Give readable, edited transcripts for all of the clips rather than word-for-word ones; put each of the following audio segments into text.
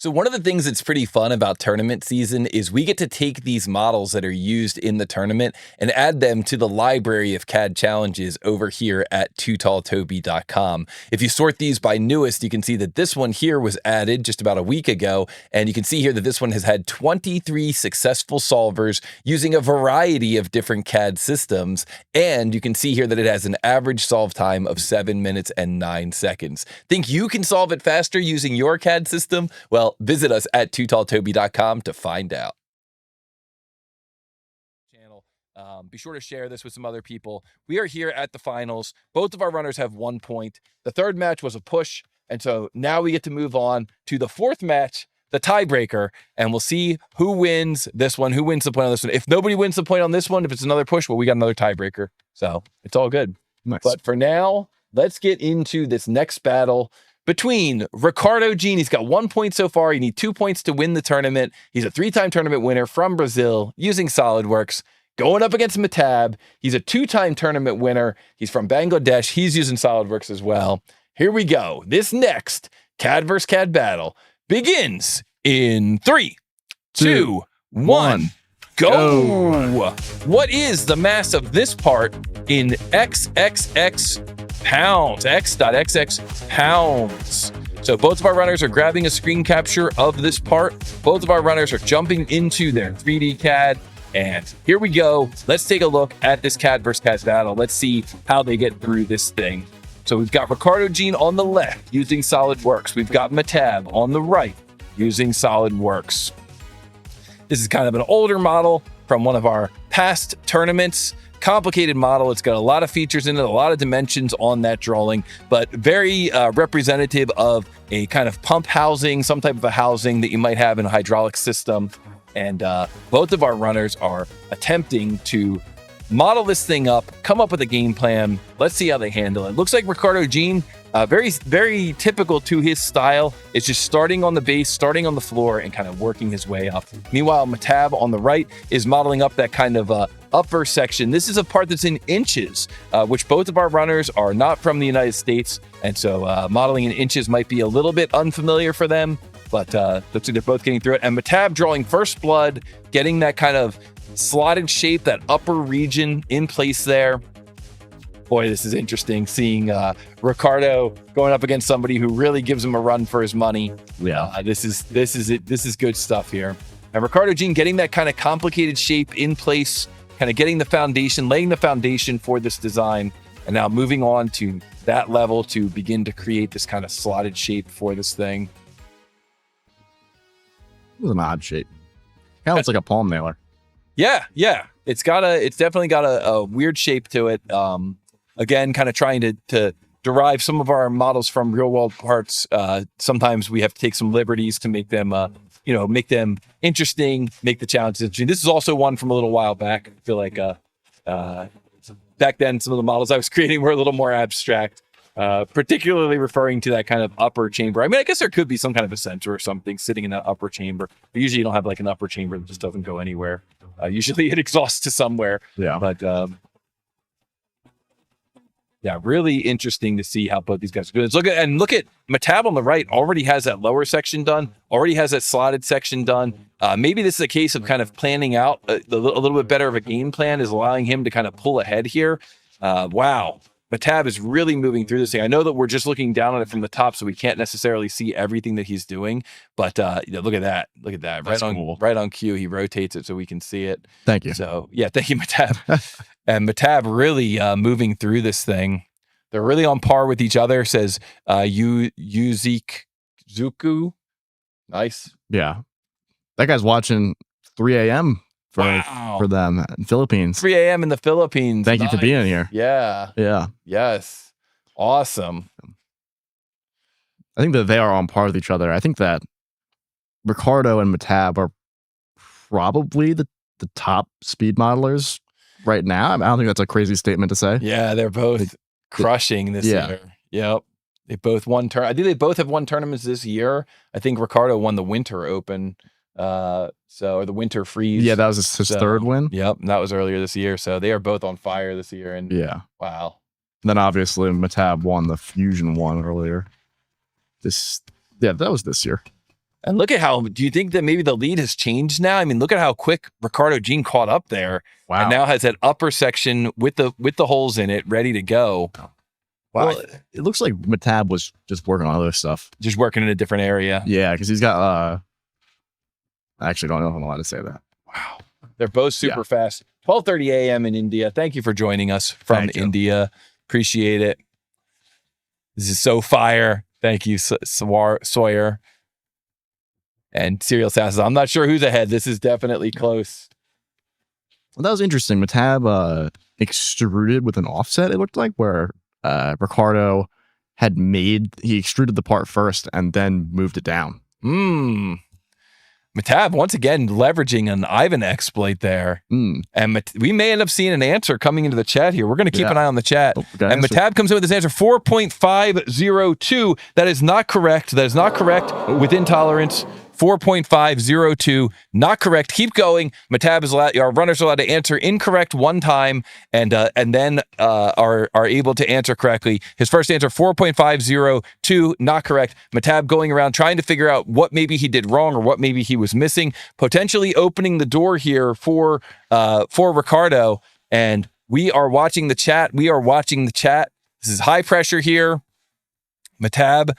So one of the things that's pretty fun about tournament season is we get to take these models that are used in the tournament and add them to the library of CAD challenges over here at TooTallToby.com. If you sort these by newest, you can see that this one here was added just about a week ago, and you can see here that this one has had 23 successful solvers using a variety of different CAD systems, and you can see here that it has an average solve time of 7 minutes and 9 seconds. Think you can solve it faster using your CAD system? Well, visit us at TooTallToby.com to find out. Be sure to share this with some other people. We are here at the finals. Both of our runners have 1 point. The third match was a push, and so now we get to move on to the fourth match, the tiebreaker, and we'll see who wins this one, who wins the point on this one. If nobody wins the point on this one, if it's another push, well, we got another tiebreaker. So it's all good. Nice. But for now, let's get into this next battle between Ricardo Jean. He's got 1 point so far. You need 2 points to win the tournament. He's a 3-time tournament winner from Brazil using SolidWorks. Going up against Mehtab. He's a 2-time tournament winner. He's from Bangladesh. He's using SolidWorks as well. Here we go. This next CAD vs. CAD battle begins in 3, 2, 1. Go! What is the mass of this part in XXX pounds? X.XX pounds. So both of our runners are grabbing a screen capture of this part. Both of our runners are jumping into their 3D CAD. And here we go. Let's take a look at this CAD vs. CAD battle. Let's see how they get through this thing. So we've got Ricardo Jean on the left using SolidWorks. We've got Mehtab on the right using SolidWorks. This is kind of an older model from one of our past tournaments. Complicated model. It's got a lot of features in it, a lot of dimensions on that drawing, but very representative of a kind of pump housing, some type of a housing that you might have in a hydraulic system. And both of our runners are attempting to model this thing up, come up with a game plan. Let's see how they handle it. Looks like Ricardo Jean, very, very typical to his style. It's just starting on the base, starting on the floor, and kind of working his way up. Meanwhile, Mehtab on the right is modeling up that kind of upper section. This is a part that's in inches, which both of our runners are not from the United States. And so modeling in inches might be a little bit unfamiliar for them, but looks like they're both getting through it. And Mehtab drawing first blood, getting that kind of slotted shape, that upper region in place there. Boy, this is interesting seeing Ricardo going up against somebody who really gives him a run for his money. Yeah, this is good stuff here. And Ricardo Jean getting that kind of complicated shape in place, kind of getting the foundation, laying the foundation for this design, and now moving on to that level to begin to create this kind of slotted shape for this thing. It was an odd shape. Kind of looks like a palm nailer. Yeah. It's definitely got a weird shape to it. Again, kind of trying to derive some of our models from real world parts. Sometimes we have to take some liberties to make them, make them interesting, make the challenges interesting. This is also one from a little while back. I feel like back then, some of the models I was creating were a little more abstract, particularly referring to that kind of upper chamber. I mean, I guess there could be some kind of a sensor or something sitting in that upper chamber. But usually you don't have like an upper chamber that just doesn't go anywhere. Usually it exhausts to somewhere. Yeah. But yeah, really interesting to see how both these guys are doing. Look at Mehtab on the right. Already has that lower section done. Already has that slotted section done. Maybe this is a case of kind of planning out a little bit better of a game plan, is allowing him to kind of pull ahead here. Wow. Mehtab is really moving through this thing. I know that we're just looking down on it from the top, so we can't necessarily see everything that he's doing. But look at that. Look at that. That's cool. Right on cue, he rotates it so we can see it. Thank you. So yeah, thank you, Mehtab. And Mehtab really moving through this thing. They're really on par with each other, says Yuzik Zuku. Nice. Yeah. That guy's watching 3 a.m. for them in Philippines. 3 a.m. in the Philippines. Thank you for being here. Yeah. Yeah. Yes. Awesome. I think that they are on par with each other. I think that Ricardo and Mehtab are probably the top speed modelers right now. I don't think that's a crazy statement to say. Yeah, they're both crushing this year. Yep. They both won I think they both have won tournaments this year. I think Ricardo won the Winter Open. Or the Winter Freeze. Yeah, that was his third win. Yep, and that was earlier this year. So they are both on fire this year. And yeah. Wow. And then obviously Mehtab won the Fusion one earlier. That was this year. And look at how, do you think that maybe the lead has changed now? I mean, look at how quick Ricardo Jean caught up there. Wow. And now has that upper section with the holes in it ready to go. Wow. Well, it looks like Mehtab was just working on other stuff. Just working in a different area. Yeah, because he's got, I actually don't know if I'm allowed to say that. Wow. They're both super fast. 12:30 a.m. in India. Thank you for joining us from India. Appreciate it. This is so fire. Thank you, Sawyer. And Serial Sass, I'm not sure who's ahead. This is definitely close. Well, that was interesting. Mehtab extruded with an offset, it looked like, where Ricardo he extruded the part first and then moved it down. Mehtab, once again, leveraging an Ivan exploit there. And we may end up seeing an answer coming into the chat here. We're going to keep an eye on the chat. And Mehtab comes in with this answer, 4.502. That is not correct. That is not correct within tolerance. 4.502, not correct. Keep going. Mehtab is allowed, our runners are allowed to answer incorrect one time and then are able to answer correctly. His first answer, 4.502, not correct. Mehtab going around trying to figure out what maybe he did wrong or what maybe he was missing, potentially opening the door here for Ricardo. And we are watching the chat. This is high pressure here. Mehtab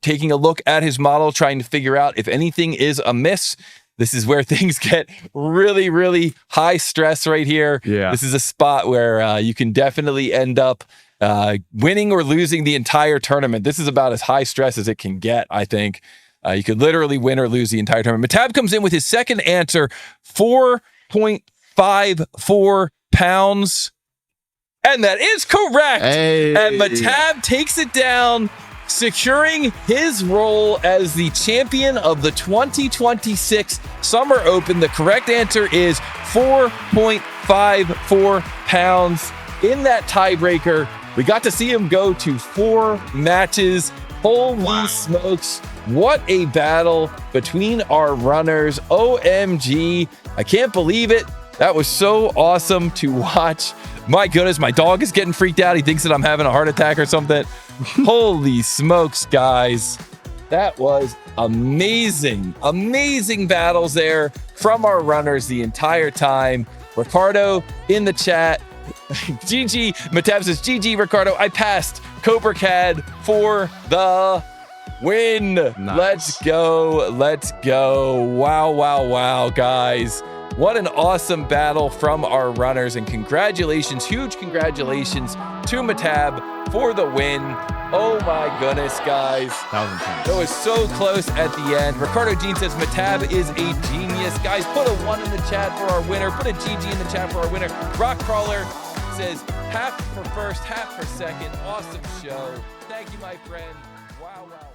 taking a look at his model, trying to figure out if anything is amiss. This is where things get really, really high stress right here. Yeah. This is a spot where you can definitely end up winning or losing the entire tournament. This is about as high stress as it can get, I think. You could literally win or lose the entire tournament. Mehtab comes in with his second answer, 4.54 pounds. And that is correct. Hey. And Mehtab takes it down, securing his role as the champion of the 2026 Summer Open. The correct answer is 4.54 pounds in that tiebreaker. We got to see him go to 4 matches. Holy smokes. What a battle between our runners. OMG. I can't believe it. That was so awesome to watch. My goodness, my dog is getting freaked out. He thinks that I'm having a heart attack or something. Holy smokes, guys. That was amazing. Amazing battles there from our runners the entire time. Ricardo in the chat. GG. Mehtab says, GG, Ricardo. I passed Cobra CAD for the win. Nice. Let's go. Let's go. Wow, wow, wow, guys. What an awesome battle from our runners, and congratulations, huge congratulations to Mehtab for the win. Oh my goodness, guys. That was intense. It was so close at the end. Ricardo Jean says Mehtab is a genius. Guys, put a 1 in the chat for our winner. Put a GG in the chat for our winner. Rock Crawler says half for first, half for second. Awesome show. Thank you, my friend. Wow, wow, wow.